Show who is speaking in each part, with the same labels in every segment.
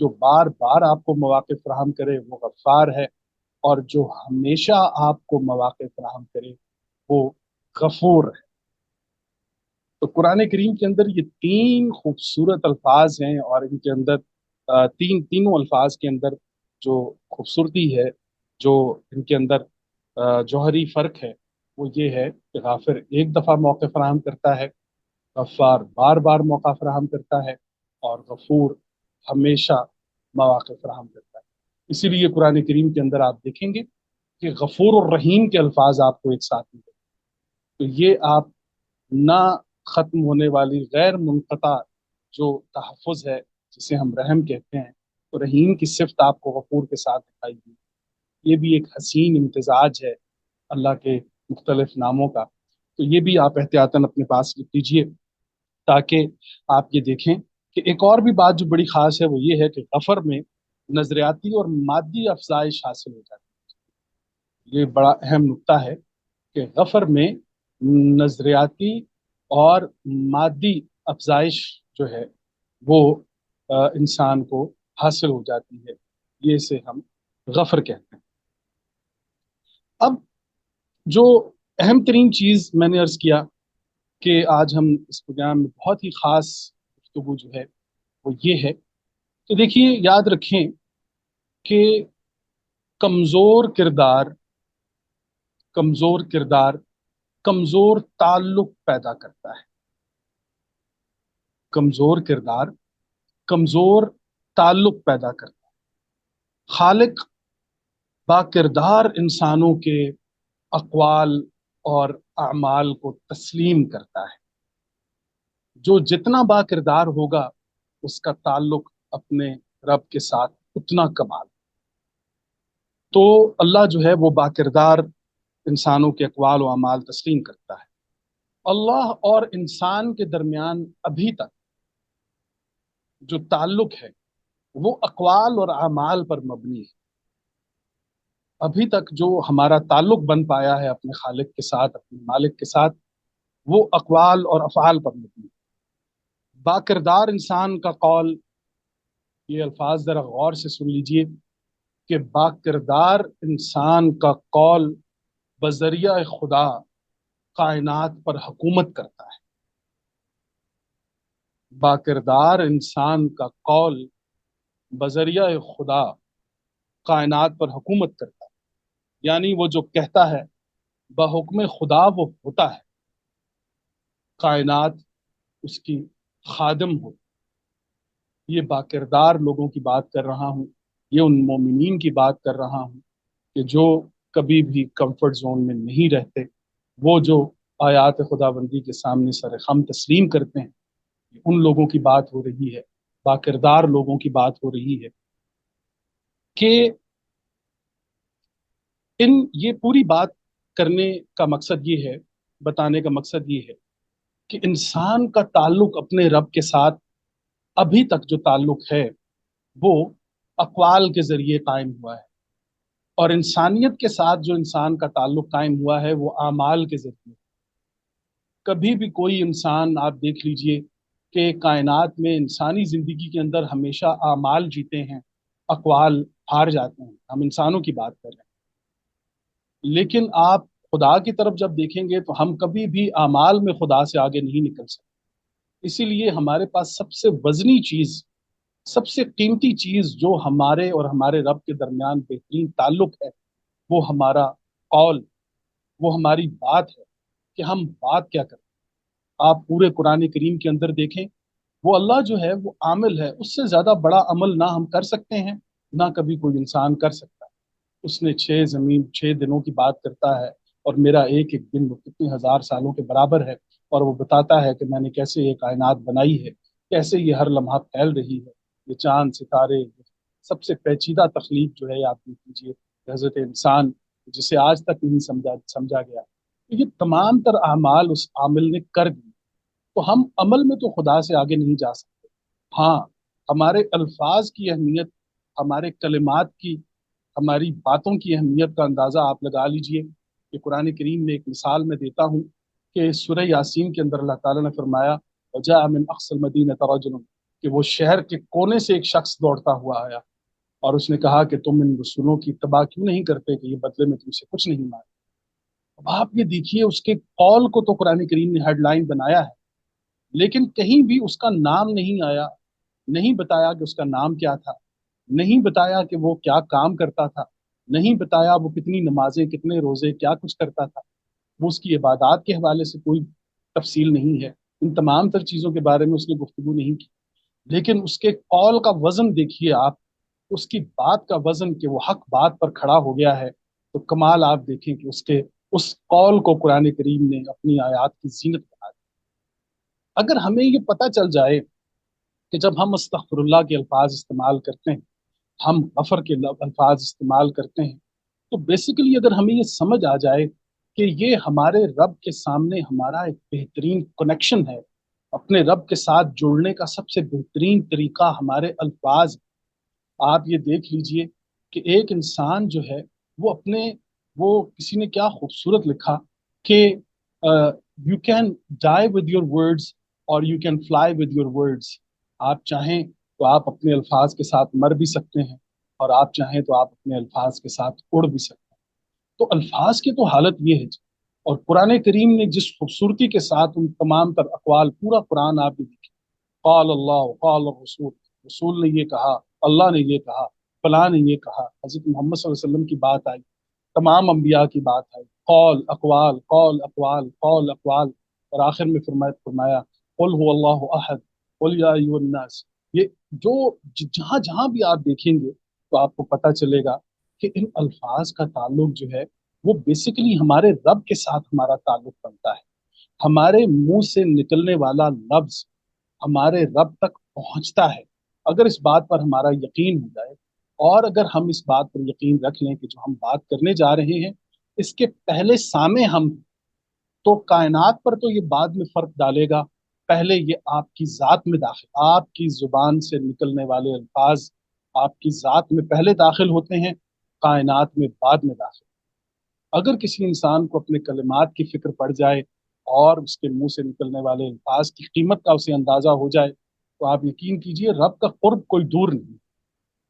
Speaker 1: جو بار بار آپ کو مواقع فراہم کرے وہ غفار ہے، اور جو ہمیشہ آپ کو مواقع فراہم کرے وہ غفور ہے۔ تو قرآن کریم کے اندر یہ تین خوبصورت الفاظ ہیں، اور ان کے اندر تینوں الفاظ کے اندر جو خوبصورتی ہے، جو ان کے اندر جوہری فرق ہے، وہ یہ ہے کہ غافر ایک دفعہ موقع فراہم کرتا ہے، غفار بار بار موقع فراہم کرتا ہے، اور غفور ہمیشہ مواقع فراہم کرتا ہے۔ اسی لیے قرآن کریم کے اندر آپ دیکھیں گے کہ غفور اور رحیم کے الفاظ آپ کو ایک ساتھ ملیں، تو یہ آپ نہ ختم ہونے والی غیر منقطع جو تحفظ ہے، جسے ہم رحم کہتے ہیں، تو رحیم کی صفت آپ کو غفور کے ساتھ دکھائی دی۔ یہ بھی ایک حسین امتزاج ہے اللہ کے مختلف ناموں کا، تو یہ بھی آپ احتیاطاً اپنے پاس لکھ لیجیے، تاکہ آپ یہ دیکھیں کہ ایک اور بھی بات جو بڑی خاص ہے وہ یہ ہے کہ غفر میں نظریاتی اور مادی افزائش حاصل ہو جاتی ہے۔ یہ بڑا اہم نقطہ ہے کہ غفر میں نظریاتی اور مادی افزائش جو ہے وہ انسان کو حاصل ہو جاتی ہے، یہ اسے ہم غفر کہتے ہیں۔ اب جو اہم ترین چیز میں نے عرض کیا کہ آج ہم اس پروگرام میں بہت ہی خاص گفتگو جو ہے وہ یہ ہے کہ دیکھیے، یاد رکھیں کہ کمزور کردار کمزور کردار کمزور تعلق پیدا کرتا ہے۔ کمزور کردار کمزور تعلق پیدا کرتا ہے۔ خالق با کردار انسانوں کے اقوال اور اعمال کو تسلیم کرتا ہے۔ جو جتنا با کردار ہوگا اس کا تعلق اپنے رب کے ساتھ اتنا کمال۔ تو اللہ جو ہے وہ با کردار انسانوں کے اقوال و اعمال تسلیم کرتا ہے۔ اللہ اور انسان کے درمیان ابھی تک جو تعلق ہے وہ اقوال اور اعمال پر مبنی ہے۔ ابھی تک جو ہمارا تعلق بن پایا ہے اپنے خالق کے ساتھ، اپنے مالک کے ساتھ، وہ اقوال اور افعال پر مبنی ہے۔ با کردار انسان کا قول، یہ الفاظ ذرا غور سے سن لیجئے کہ با کردار انسان کا قول بذریعہ خدا کائنات پر حکومت کرتا ہے۔ با کردار انسان کا قول بذریعہ خدا کائنات پر حکومت کرتا ہے، یعنی وہ جو کہتا ہے بحکم خدا وہ ہوتا ہے، کائنات اس کی خادم ہو۔ یہ با کردار لوگوں کی بات کر رہا ہوں، یہ ان مومنین کی بات کر رہا ہوں کہ جو کبھی بھی کمفرٹ زون میں نہیں رہتے، وہ جو آیات خدا بندی کے سامنے سر خم تسلیم کرتے ہیں، ان لوگوں کی بات ہو رہی ہے، با کردار لوگوں کی بات ہو رہی ہے کہ یہ پوری بات کرنے کا مقصد یہ ہے، بتانے کا مقصد یہ ہے کہ انسان کا تعلق اپنے رب کے ساتھ ابھی تک جو تعلق ہے وہ اقوال کے ذریعے قائم ہوا ہے، اور انسانیت کے ساتھ جو انسان کا تعلق قائم ہوا ہے وہ اعمال کے ذریعے۔ کبھی بھی کوئی انسان آپ دیکھ لیجئے کہ کائنات میں انسانی زندگی کے اندر ہمیشہ اعمال جیتے ہیں، اقوال ہار جاتے ہیں۔ ہم انسانوں کی بات کر رہے ہیں، لیکن آپ خدا کی طرف جب دیکھیں گے تو ہم کبھی بھی اعمال میں خدا سے آگے نہیں نکل سکتے۔ اسی لیے ہمارے پاس سب سے وزنی چیز، سب سے قیمتی چیز جو ہمارے اور ہمارے رب کے درمیان بہترین تعلق ہے، وہ ہمارا قول، وہ ہماری بات ہے کہ ہم بات کیا کریں۔ آپ پورے قرآن کریم کے اندر دیکھیں، وہ اللہ جو ہے وہ عامل ہے، اس سے زیادہ بڑا عمل نہ ہم کر سکتے ہیں، نہ کبھی کوئی انسان کر سکتا ہے۔ اس نے 6 دنوں کی بات کرتا ہے، اور میرا ایک ایک دن وہ کتنے ہزار سالوں کے برابر ہے، اور وہ بتاتا ہے کہ میں نے کیسے یہ کائنات بنائی ہے، کیسے یہ ہر لمحہ پھیل رہی ہے، یہ چاند ستارے، سب سے پیچیدہ تخلیق جو ہے آپ دیکھ لیجیے حضرت انسان، جسے آج تک نہیں سمجھا گیا۔ تو یہ تمام تر اعمال اس عامل نے کر دی، تو ہم عمل میں تو خدا سے آگے نہیں جا سکتے۔ ہاں، ہمارے الفاظ کی اہمیت، ہمارے کلمات کی، ہماری باتوں کی اہمیت کا اندازہ آپ لگا لیجئے کہ قرآن کریم میں ایک مثال میں دیتا ہوں کہ سورہ یاسین کے اندر اللہ تعالیٰ نے فرمایا وَجَاءَ مِنْ أَقْصَى الْمَدِینَةِ رَجُلٌ، کہ وہ شہر کے کونے سے ایک شخص دوڑتا ہوا آیا اور اس نے کہا کہ تم ان رسولوں کی اتباع کیوں نہیں کرتے کہ یہ بدلے میں تم سے کچھ نہیں مانگے۔ اب آپ یہ دیکھیے، اس کے قول کو تو قرآن کریم نے ہیڈ لائن بنایا ہے، لیکن کہیں بھی اس کا نام نہیں آیا، نہیں بتایا کہ اس کا نام کیا تھا، نہیں بتایا کہ وہ کیا کام کرتا تھا، نہیں بتایا وہ کتنی نمازیں، کتنے روزے، کیا کچھ کرتا تھا، وہ اس کی عبادات کے حوالے سے کوئی تفصیل نہیں ہے، ان تمام تر چیزوں کے بارے میں اس نے گفتگو نہیں کی۔ لیکن اس کے قول کا وزن دیکھیے آپ، اس کی بات کا وزن کہ وہ حق بات پر کھڑا ہو گیا ہے، تو کمال آپ دیکھیں کہ اس قول کو قرآن کریم نے اپنی آیات کی زینت بنا دی۔ اگر ہمیں یہ پتہ چل جائے کہ جب ہم استغفر اللہ کے الفاظ استعمال کرتے ہیں، ہم غفر کے الفاظ استعمال کرتے ہیں، تو بیسیکلی اگر ہمیں یہ سمجھ آ جائے کہ یہ ہمارے رب کے سامنے ہمارا ایک بہترین کنیکشن ہے، اپنے رب کے ساتھ جڑنے کا سب سے بہترین طریقہ ہمارے الفاظ، آپ یہ دیکھ لیجئے کہ ایک انسان جو ہے وہ کسی نے کیا خوبصورت لکھا کہ you can die with your words اور you can fly with your words. آپ چاہیں تو آپ اپنے الفاظ کے ساتھ مر بھی سکتے ہیں، اور آپ چاہیں تو آپ اپنے الفاظ کے ساتھ اڑ بھی سکتے ہیں۔ تو الفاظ کی تو حالت یہ ہے جی، اور قرآن کریم نے جس خوبصورتی کے ساتھ ان تمام تر اقوال، پورا قرآن آپ بھی دیکھیں، قال اللہ قال الرسول، رسول نے یہ کہا، اللہ نے یہ کہا، فلاں نے یہ کہا، حضرت محمد صلی اللہ علیہ وسلم کی بات آئی، تمام انبیاء کی بات آئی، قول اقوال قول اقوال قول اقوال، اور آخر میں فرمایا قل هو اللہ احد قل یا ایھا الناس۔ یہ جو جہاں جہاں بھی آپ دیکھیں گے تو آپ کو پتہ چلے گا کہ ان الفاظ کا تعلق جو ہے وہ بیسیکلی ہمارے رب کے ساتھ ہمارا تعلق بنتا ہے۔ ہمارے منہ سے نکلنے والا لفظ ہمارے رب تک پہنچتا ہے، اگر اس بات پر ہمارا یقین ہو جائے، اور اگر ہم اس بات پر یقین رکھ لیں کہ جو ہم بات کرنے جا رہے ہیں اس کے پہلے سامع ہم، تو کائنات پر تو یہ بعد میں فرق ڈالے گا، پہلے یہ آپ کی ذات میں داخل، آپ کی زبان سے نکلنے والے الفاظ آپ کی ذات میں پہلے داخل ہوتے ہیں، کائنات میں بعد میں داخل۔ اگر کسی انسان کو اپنے کلمات کی فکر پڑ جائے اور اس کے منہ سے نکلنے والے الفاظ کی قیمت کا اسے اندازہ ہو جائے، تو آپ یقین کیجئے رب کا قرب کوئی دور نہیں۔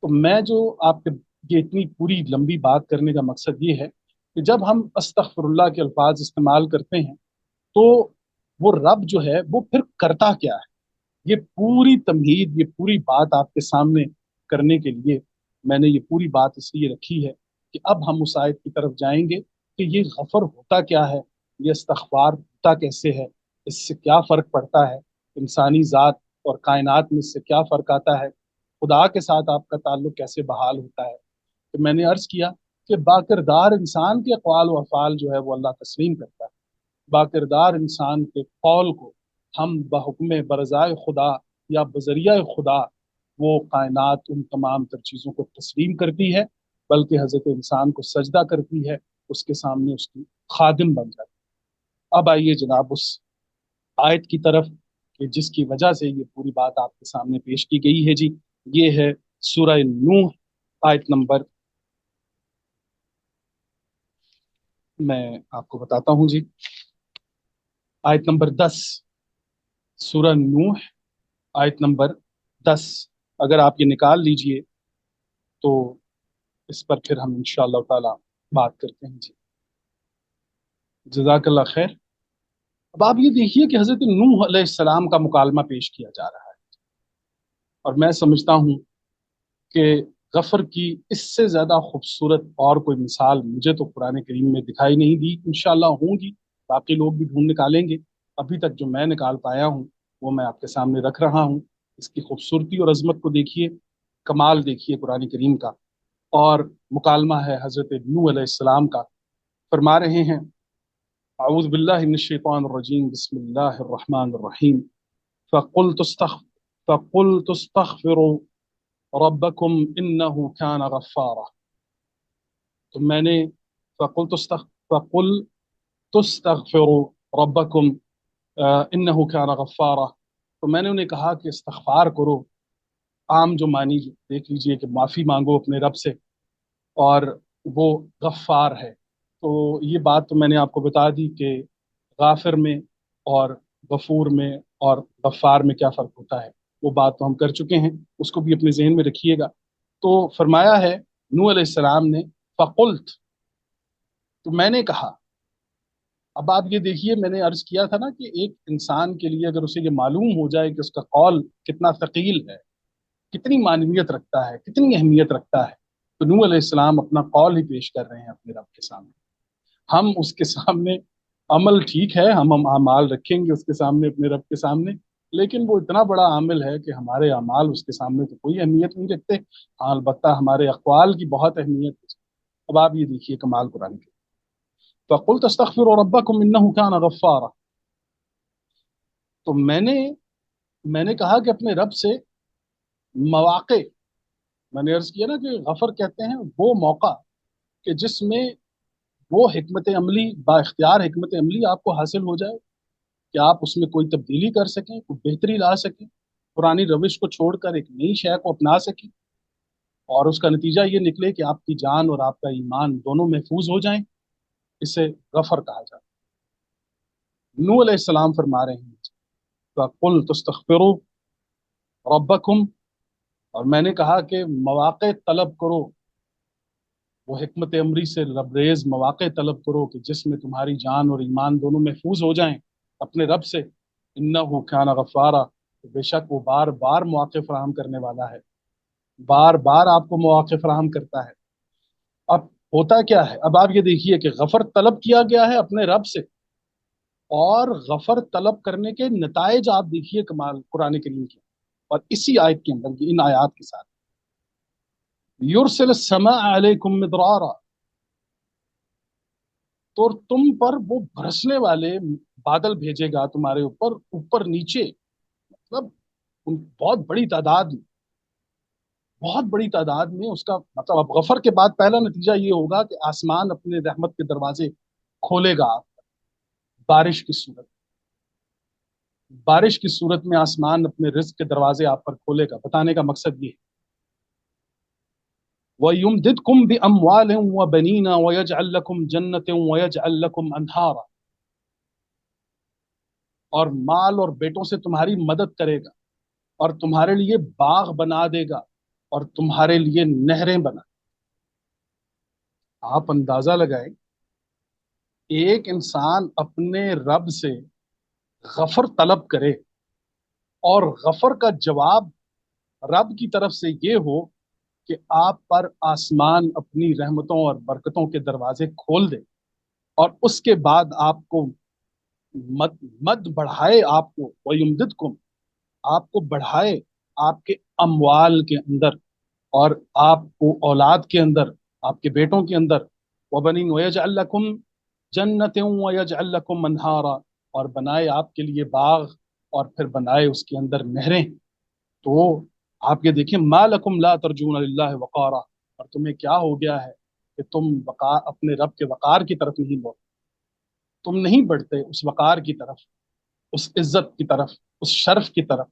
Speaker 1: تو میں جو آپ کے یہ اتنی پوری لمبی بات کرنے کا مقصد یہ ہے کہ جب ہم استغفر اللہ کے الفاظ استعمال کرتے ہیں تو وہ رب جو ہے وہ پھر کرتا کیا ہے، یہ پوری تمہید، یہ پوری بات آپ کے سامنے کرنے کے لیے میں نے یہ پوری بات اس لیے رکھی ہے کہ اب ہم اس آیت کی طرف جائیں گے کہ یہ غفر ہوتا کیا ہے، یہ استغفار ہوتا کیسے ہے، اس سے کیا فرق پڑتا ہے، انسانی ذات اور کائنات میں اس سے کیا فرق آتا ہے، خدا کے ساتھ آپ کا تعلق کیسے بحال ہوتا ہے۔ تو میں نے عرض کیا کہ باکردار انسان کے اقوال و افعال جو ہے وہ اللہ تسلیم کرتا ہے، باکردار انسان کے قول کو ہم بحکم برضائے خدا یا بذریعہ خدا وہ کائنات ان تمام تر چیزوں کو تسلیم کرتی ہے، بلکہ حضرت انسان کو سجدہ کرتی ہے، اس کے سامنے اس کی خادم بن جاتی ہے۔ اب آئیے جناب اس آیت کی طرف کہ جس کی وجہ سے یہ پوری بات آپ کے سامنے پیش کی گئی ہے جی، یہ ہے سورہ نوح، آیت نمبر، میں آپ کو بتاتا ہوں جی، آیت نمبر 10، سورہ نوح آیت نمبر 10، اگر آپ یہ نکال لیجئے تو اس پر پھر ہم انشاءاللہ تعالی بات کرتے ہیں جی۔ جزاک اللہ خیر۔ اب آپ یہ دیکھیے کہ حضرت نوح علیہ السلام کا مکالمہ پیش کیا جا رہا ہے، اور میں سمجھتا ہوں کہ غفر کی اس سے زیادہ خوبصورت اور کوئی مثال مجھے تو قرآن کریم میں دکھائی نہیں دی، انشاءاللہ ہوں گی، باقی لوگ بھی ڈھونڈ نکالیں گے، ابھی تک جو میں نکال پایا ہوں وہ میں آپ کے سامنے رکھ رہا ہوں۔ اس کی خوبصورتی اور عظمت کو دیکھیے، کمال دیکھیے قرآن کریم کا، اور مکالمہ ہے حضرت نوح علیہ السلام کا۔ فرما رہے ہیں اعوذ باللہ من الشیطان الرجیم، بسم اللہ الرحمن الرحیم، فقلت استغفروا ربکم انہ کان غفارا۔ تو میں نے فقل تستغفروا ربکم انہ کان غفارا، تو میں نے انہیں کہا کہ استغفار کرو، عام جو معنی دیکھ لیجئے کہ معافی مانگو اپنے رب سے، اور وہ غفار ہے۔ تو یہ بات تو میں نے آپ کو بتا دی کہ غافر میں اور غفور میں اور غفار میں کیا فرق ہوتا ہے۔ وہ بات تو ہم کر چکے ہیں، اس کو بھی اپنے ذہن میں رکھیے گا۔ تو فرمایا ہے نوح علیہ السلام نے فقلت، تو میں نے کہا۔ اب آپ یہ دیکھیے، میں نے عرض کیا تھا نا کہ ایک انسان کے لیے اگر اسے یہ معلوم ہو جائے کہ اس کا قول کتنا ثقیل ہے، کتنی معنویت رکھتا ہے، کتنی اہمیت رکھتا ہے، تو نوح علیہ السلام اپنا قول ہی پیش کر رہے ہیں اپنے رب کے سامنے۔ ہم اس کے سامنے عمل ٹھیک ہے، ہم اعمال رکھیں گے اس کے سامنے، اپنے رب کے سامنے، لیکن وہ اتنا بڑا عامل ہے کہ ہمارے اعمال اس کے سامنے تو کوئی اہمیت نہیں رکھتے۔ ہاں البتہ ہمارے اقوال کی بہت اہمیت ہے۔ اب آپ یہ دیکھیے کمال قرآن کے، فَقُلْتَ اسْتَغْفِرُوا رَبَّكُمْ إِنَّهُ كَانَ غَفَّارًا، تو میں نے کہا کہ اپنے رب سے مواقع، میں نے عرض کیا نا کہ غفر کہتے ہیں وہ موقع کہ جس میں وہ حکمت عملی، با اختیار حکمت عملی آپ کو حاصل ہو جائے کہ آپ اس میں کوئی تبدیلی کر سکیں، کوئی بہتری لا سکیں، پرانی روش کو چھوڑ کر ایک نئی شے کو اپنا سکیں، اور اس کا نتیجہ یہ نکلے کہ آپ کی جان اور آپ کا ایمان دونوں محفوظ ہو جائیں، اسے غفر کہا جاتا ہے۔ نوح علیہ السلام فرما رہے ہیں فَقُلْتُ اسْتَغْفِرُوا رَبَّكُمْ، اور میں نے کہا کہ مواقع طلب کرو، وہ حکمت عمری سے لبریز مواقع طلب کرو کہ جس میں تمہاری جان اور ایمان دونوں محفوظ ہو جائیں اپنے رب سے۔ انہ کان غفارا، بے شک وہ بار بار مواقع فراہم کرنے والا ہے، بار بار آپ کو مواقع فراہم کرتا ہے۔ اب ہوتا کیا ہے، اب آپ یہ دیکھیے کہ غفر طلب کیا گیا ہے اپنے رب سے، اور غفر طلب کرنے کے نتائج آپ دیکھیے کمال قرآن کریم کے، اور اسی آیت کے اندر ان آیات کے ساتھ یرسل السماء علیکم مدرارا، تو تم پر وہ برسنے والے بادل بھیجے گا تمہارے اوپر، اوپر نیچے، مطلب بہت بڑی تعداد میں، بہت بڑی تعداد میں۔ اس کا مطلب اب غفر کے بعد پہلا نتیجہ یہ ہوگا کہ آسمان اپنے رحمت کے دروازے کھولے گا، بارش کی صورت، بارش کی صورت میں آسمان اپنے رزق کے دروازے آپ پر کھولے گا۔ بتانے کا مقصد یہ ہے وَيُمْدِدْكُمْ بِأَمْوَالٍ وَبَنِينَ وَيَجْعَلْ لَكُمْ جَنَّةٍ وَيَجْعَلْ لَكُمْ أَنْهَارًا، اور مال اور بیٹوں سے تمہاری مدد کرے گا، اور تمہارے لیے باغ بنا دے گا، اور تمہارے لیے نہریں بنا۔ آپ اندازہ لگائیں، ایک انسان اپنے رب سے غفر طلب کرے اور غفر کا جواب رب کی طرف سے یہ ہو کہ آپ پر آسمان اپنی رحمتوں اور برکتوں کے دروازے کھول دے، اور اس کے بعد آپ کو مد بڑھائے، آپ کو وَيُمْدِدْكُمْ، آپ کو بڑھائے آپ کے اموال کے اندر، اور آپ کو اولاد کے اندر، آپ کے بیٹوں کے اندر، وَبَنِينَ وَيَجْعَلْ لَكُمْ جَنَّةٍ وَيَجْعَلْ لَكُمْ أَنْهَارًا، اور بنائے آپ کے لیے باغ، اور پھر بنائے اس کے اندر نہریں۔ تو آپ یہ دیکھیں ما لکم لا ترجون للہ وقارا، اور تمہیں کیا ہو گیا ہے کہ تم اپنے رب کے وقار کی طرف نہیں بڑھتے، تم نہیں بڑھتے اس وقار کی طرف، اس عزت کی طرف، اس شرف کی طرف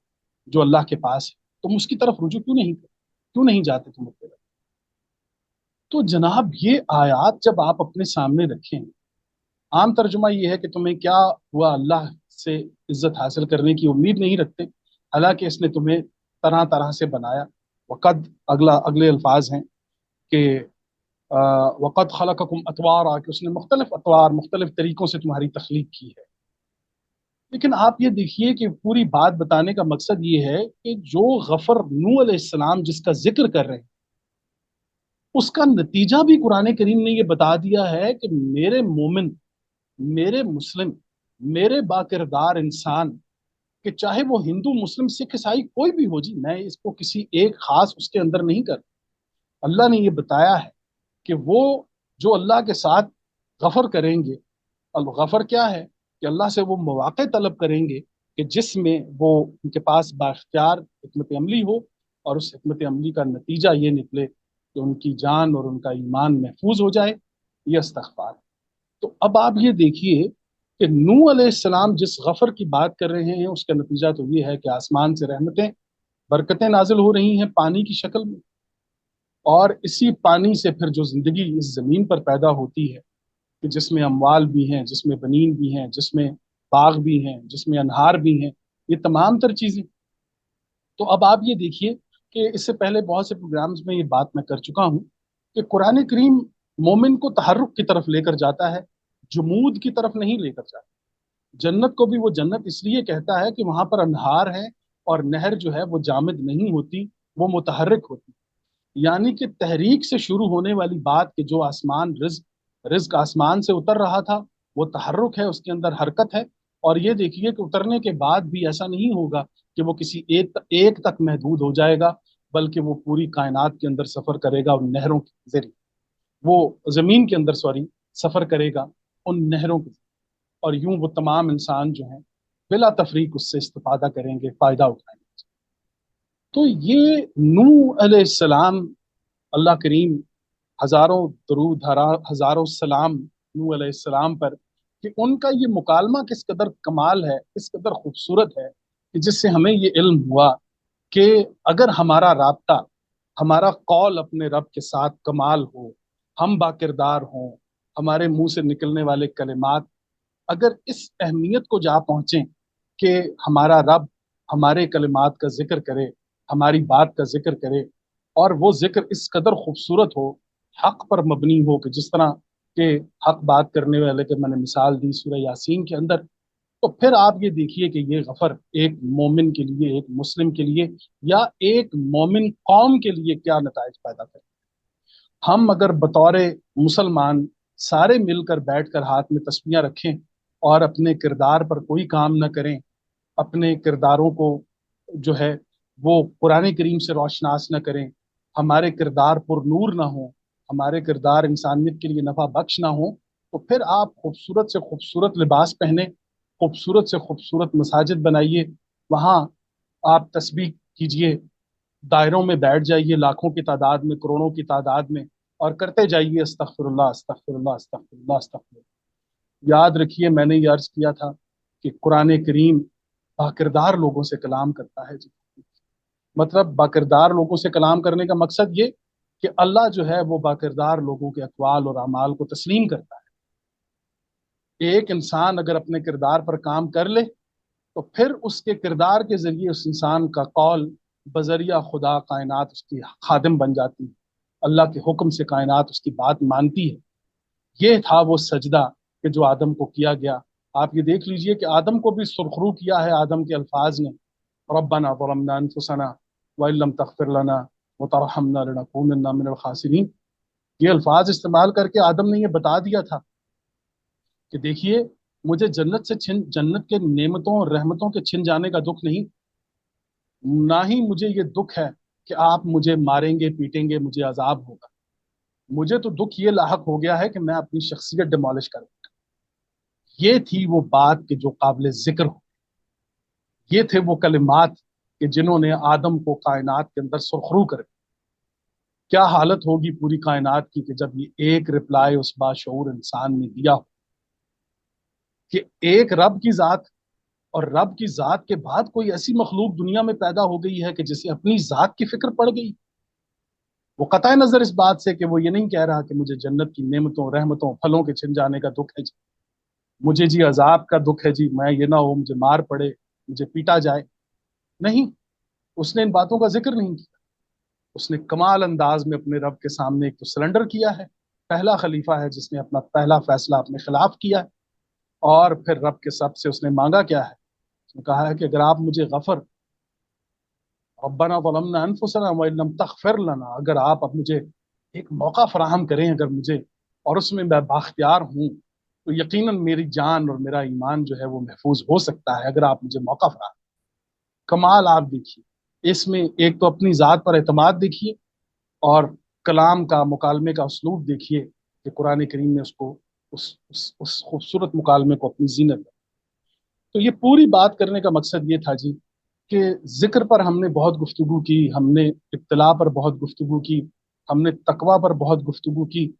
Speaker 1: جو اللہ کے پاس ہے، تم اس کی طرف رجوع کیوں نہیں جاتے تم اپنے رب؟ تو جناب یہ آیات جب آپ اپنے سامنے رکھیں، عام ترجمہ یہ ہے کہ تمہیں کیا ہوا، اللہ سے عزت حاصل کرنے کی امید نہیں رکھتے، حالانکہ اس نے تمہیں طرح طرح سے بنایا۔ وقد اگلے الفاظ ہیں کہ وقد خلقکم اطوارا، کہ اس نے مختلف اطوار، مختلف طریقوں سے تمہاری تخلیق کی ہے۔ لیکن آپ یہ دیکھیے کہ پوری بات بتانے کا مقصد یہ ہے کہ جو غفر نوح علیہ السلام جس کا ذکر کر رہے ہیں، اس کا نتیجہ بھی قرآن کریم نے یہ بتا دیا ہے کہ میرے مومن، میرے مسلم، میرے باکردار انسان، کہ چاہے وہ ہندو، مسلم، سکھ، عیسائی کوئی بھی ہو، جی میں اس کو کسی ایک خاص اس کے اندر نہیں کر، اللہ نے یہ بتایا ہے کہ وہ جو اللہ کے ساتھ غفر کریں گے، الغفر کیا ہے کہ اللہ سے وہ مواقع طلب کریں گے کہ جس میں وہ ان کے پاس بااختیار حکمت عملی ہو، اور اس حکمت عملی کا نتیجہ یہ نکلے کہ ان کی جان اور ان کا ایمان محفوظ ہو جائے، یہ استغفار ہے۔ تو اب آپ یہ دیکھیے کہ نوح علیہ السلام جس غفر کی بات کر رہے ہیں، اس کا نتیجہ تو یہ ہے کہ آسمان سے رحمتیں، برکتیں نازل ہو رہی ہیں پانی کی شکل میں، اور اسی پانی سے پھر جو زندگی اس زمین پر پیدا ہوتی ہے کہ جس میں اموال بھی ہیں، جس میں بنین بھی ہیں، جس میں باغ بھی ہیں، جس میں انہار بھی ہیں، یہ تمام تر چیزیں تو اب آپ یہ دیکھیے کہ اس سے پہلے بہت سے پروگرامز میں یہ بات میں کر چکا ہوں کہ قرآن کریم مومن کو تحرک کی طرف لے کر جاتا ہے، جمود کی طرف نہیں لے کر جاتا۔ جنت کو بھی وہ جنت اس لیے کہتا ہے کہ وہاں پر انہار ہے، اور نہر جو ہے وہ جامد نہیں ہوتی، وہ متحرک ہوتی، یعنی کہ تحریک سے شروع ہونے والی بات کہ جو آسمان رزق آسمان سے اتر رہا تھا، وہ تحرک ہے، اس کے اندر حرکت ہے۔ اور یہ دیکھیے کہ اترنے کے بعد بھی ایسا نہیں ہوگا کہ وہ کسی ایک تک محدود ہو جائے گا، بلکہ وہ پوری کائنات کے اندر سفر کرے گا ان نہروں کے ذریعے، وہ زمین کے اندر سفر کرے گا ان نہروں کے ذریعے، اور یوں وہ تمام انسان جو ہیں بلا تفریق اس سے استفادہ کریں گے، فائدہ اٹھائیں گے۔ تو یہ نوح علیہ السلام، اللہ کریم ہزاروں درود ہزاروں سلام نوح علیہ السلام پر، کہ ان کا یہ مکالمہ کس قدر کمال ہے، کس قدر خوبصورت ہے، کہ جس سے ہمیں یہ علم ہوا کہ اگر ہمارا رابطہ، ہمارا قول اپنے رب کے ساتھ کمال ہو، ہم با کردار ہوں، ہمارے منہ سے نکلنے والے کلمات اگر اس اہمیت کو جا پہنچیں کہ ہمارا رب ہمارے کلمات کا ذکر کرے، ہماری بات کا ذکر کرے، اور وہ ذکر اس قدر خوبصورت ہو، حق پر مبنی ہو، کہ جس طرح کہ حق بات کرنے والے کے میں نے مثال دی سورہ یاسین کے اندر، تو پھر آپ یہ دیکھیے کہ یہ غفر ایک مومن کے لیے، ایک مسلم کے لیے، یا ایک مومن قوم کے لیے کیا نتائج پیدا کرے۔ ہم اگر بطور مسلمان سارے مل کر بیٹھ کر ہاتھ میں تسبیحاں رکھیں اور اپنے کردار پر کوئی کام نہ کریں، اپنے کرداروں کو جو ہے وہ قرآن کریم سے روشناس نہ کریں، ہمارے کردار پر نور نہ ہوں، ہمارے کردار انسانیت کے لیے نفع بخش نہ ہوں، تو پھر آپ خوبصورت سے خوبصورت لباس پہنیں، خوبصورت سے خوبصورت مساجد بنائیے، وہاں آپ تسبیح کیجئے، دائروں میں بیٹھ جائیے، لاکھوں کی تعداد میں، کروڑوں کی تعداد میں، اور کرتے جائیے استغفر اللہ استغفر اللہ استغفر اللہ استغفر اللہ۔ یاد رکھیے میں نے یہ عرض کیا تھا کہ قرآن کریم باکردار لوگوں سے کلام کرتا ہے جی، مطلب باکردار لوگوں سے کلام کرنے کا مقصد یہ کہ اللہ جو ہے وہ باکردار لوگوں کے اقوال اور اعمال کو تسلیم کرتا ہے۔ ایک انسان اگر اپنے کردار پر کام کر لے تو پھر اس کے کردار کے ذریعے اس انسان کا قول بذریعہ خدا کائنات اس کی خادم بن جاتی ہے، اللہ کے حکم سے کائنات اس کی بات مانتی ہے۔ یہ تھا وہ سجدہ کہ جو آدم کو کیا گیا۔ آپ یہ دیکھ لیجئے کہ آدم کو بھی سرخرو کیا ہے آدم کے الفاظ نے، ربنا ظلمنا انفسنا وان لم تغفر لنا وترحمنا لنکونن من الخاسرین۔ یہ الفاظ استعمال کر کے آدم نے یہ بتا دیا تھا کہ دیکھیے مجھے جنت کے نعمتوں اور رحمتوں کے چھن جانے کا دکھ نہیں، نہ ہی مجھے یہ دکھ ہے کہ آپ مجھے ماریں گے، پیٹیں گے، مجھے عذاب ہوگا۔ مجھے تو دکھ یہ لاحق ہو گیا ہے کہ میں اپنی شخصیت ڈیمالش کروں۔ یہ تھی وہ بات کہ جو قابل ذکر ہو، یہ تھے وہ کلمات کہ جنہوں نے آدم کو کائنات کے اندر سرخرو کر دیا۔ کیا حالت ہوگی پوری کائنات کی کہ جب یہ ایک رپلائی اس باشعور انسان نے دیا ہو کہ ایک رب کی ذات، اور رب کی ذات کے بعد کوئی ایسی مخلوق دنیا میں پیدا ہو گئی ہے کہ جسے اپنی ذات کی فکر پڑ گئی۔ وہ قطع نظر اس بات سے کہ وہ یہ نہیں کہہ رہا کہ مجھے جنت کی نعمتوں، رحمتوں، پھلوں کے چھن جانے کا دکھ ہے جی، مجھے جی عذاب کا دکھ ہے جی، میں یہ نہ ہو مجھے مار پڑے، مجھے پیٹا جائے۔ نہیں، اس نے ان باتوں کا ذکر نہیں کیا۔ اس نے کمال انداز میں اپنے رب کے سامنے ایک تو سرنڈر کیا ہے، پہلا خلیفہ ہے جس نے اپنا پہلا فیصلہ اپنے خلاف کیا ہے، اور پھر رب کے سب سے اس نے مانگا کیا ہے؟ اس نے کہا ہے کہ اگر آپ مجھے غفر، ربنا ظلمنا انفسنا وان لم تغفر لنا، اگر آپ اب مجھے ایک موقع فراہم کریں، اگر مجھے، اور اس میں میں باختیار ہوں، تو یقیناً میری جان اور میرا ایمان جو ہے وہ محفوظ ہو سکتا ہے اگر آپ مجھے موقع فراہم۔ کمال آپ دیکھیے اس میں، ایک تو اپنی ذات پر اعتماد دیکھیے، اور کلام کا، مکالمے کا اسلوب دیکھیے کہ قرآن کریم نے اس کو اس خوبصورت مکالمے کو اپنی زینت ہے۔ تو یہ پوری بات کرنے کا مقصد یہ تھا جی کہ ذکر پر ہم نے بہت گفتگو کی، ہم نے اطلاع پر بہت گفتگو کی، ہم نے تقویٰ پر بہت گفتگو کی،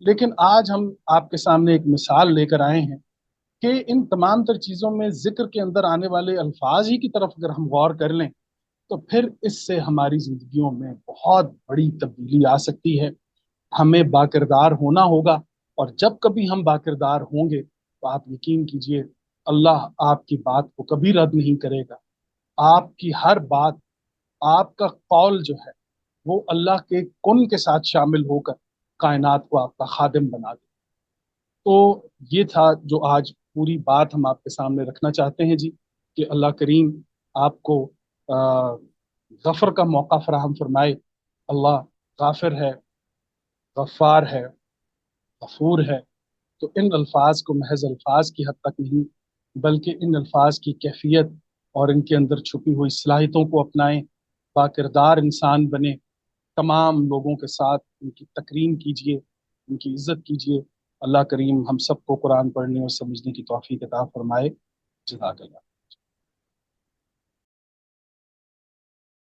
Speaker 1: لیکن آج ہم آپ کے سامنے ایک مثال لے کر آئے ہیں کہ ان تمام تر چیزوں میں ذکر کے اندر آنے والے الفاظ ہی کی طرف اگر ہم غور کر لیں تو پھر اس سے ہماری زندگیوں میں بہت بڑی تبدیلی آ سکتی ہے۔ ہمیں باکردار ہونا ہوگا، اور جب کبھی ہم باکردار ہوں گے تو آپ یقین کیجئے اللہ آپ کی بات کو کبھی رد نہیں کرے گا۔ آپ کی ہر بات آپ کا قول جو ہے وہ اللہ کے کن کے ساتھ شامل ہو کر کائنات کو آپ کا خادم بنا دے۔ تو یہ تھا جو آج پوری بات ہم آپ کے سامنے رکھنا چاہتے ہیں جی، کہ اللہ کریم آپ کو غفر کا موقع فراہم فرمائے۔ اللہ غافر ہے، غفار ہے، غفور ہے۔ تو ان الفاظ کو محض الفاظ کی حد تک نہیں، بلکہ ان الفاظ کی کیفیت اور ان کے اندر چھپی ہوئی صلاحیتوں کو اپنائیں، باکردار انسان بنے، تمام لوگوں کے ساتھ ان کی تکریم کیجیے، ان کی عزت کیجیے۔ اللہ کریم ہم سب کو قرآن پڑھنے اور سمجھنے کی توفیق عطا فرمائے۔ جزاک اللہ۔